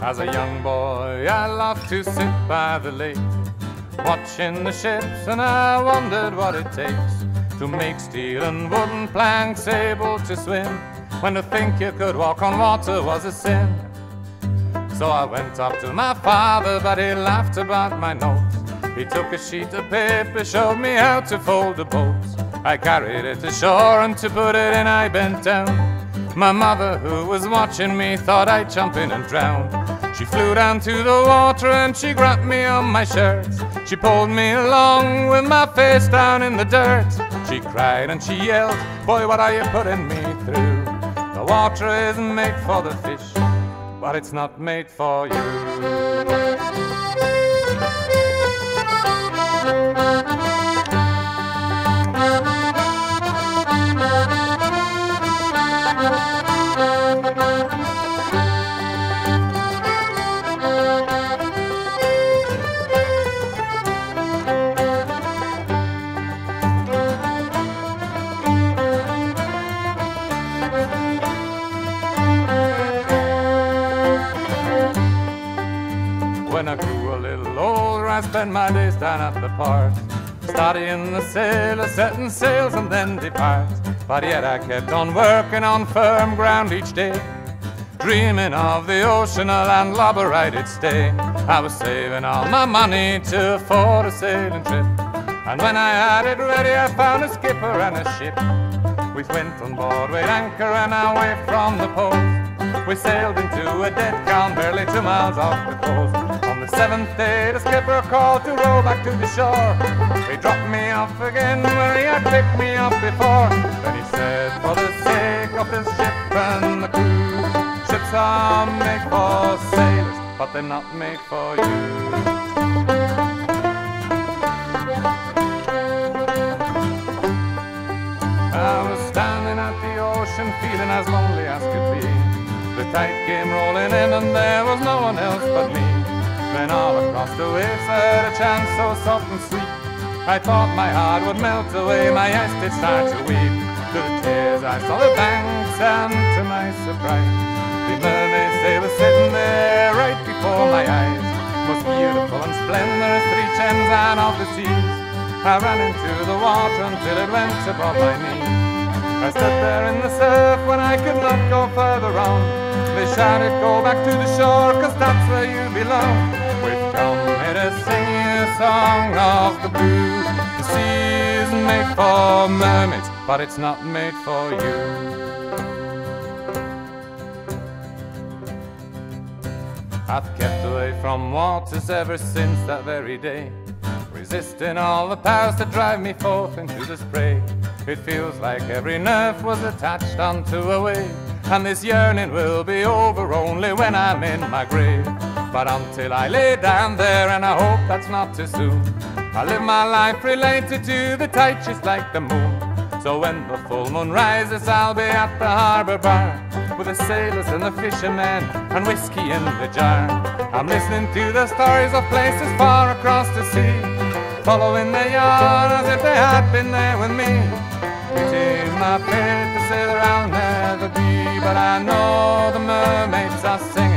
As a young boy, I loved to sit by the lake, watching the ships, and I wondered what it takes to make steel and wooden planks able to swim, when to think you could walk on water was a sin. So I went up to my father, but he laughed about my notes. He took a sheet of paper, showed me how to fold a boat. I carried it ashore, and to put it in I bent down. My mother, who was watching me, thought I'd jump in and drown. She flew down to the water and she grabbed me on my shirt. She pulled me along with my face down in the dirt. She cried and she yelled, "Boy, what are you putting me through? The water is made for the fish, but it's not made for you." When I grew a little older, I spent my days down at the port, studying the sailors, setting sails and then depart. But yet I kept on working on firm ground each day, dreaming of the ocean, a landlubber I did stay. I was saving all my money to afford a sailing trip, and when I had it ready, I found a skipper and a ship. We went on board, weighed anchor and away from the post. We sailed into a dead calm, barely 2 miles off the coast. On the 7th day, the skipper called to row back to the shore. He dropped me off again where he had picked me up before. Then he said, "For the sake of this ship and the crew, ships are made for sailors, but they're not made for you." I was standing at the ocean, feeling as lonely as could be. The tide came rolling in and there was no one else but me. Then all across the waves I heard a chant so soft and sweet. I thought my heart would melt away, my eyes did start to weep. To the tears I saw the banks, and to my surprise, the mermaids, they were sitting there right before my eyes. Most beautiful and splendorous, 3 gems out of the seas. I ran into the water until it went above my knees. I stood there in the surf when I could not go further on. They shouted, "Go back to the shore, 'cause that's where you belong. We've come here to sing you a song of the blue. The sea is made for mermaids, but it's not made for you." I've kept away from waters ever since that very day, resisting all the powers that drive me forth into the spray. It feels like every nerve was attached onto a wave, and this yearning will be over only when I'm in my grave. But until I lay down there, and I hope that's not too soon, I live my life related to the tide just like the moon. So when the full moon rises, I'll be at the harbour bar, with the sailors and the fishermen and whiskey in the jar. I'm listening to the stories of places far across the sea, following their yarn as if they had been there with me. It is my fate to say that I'll never be, but I know the mermaids are singing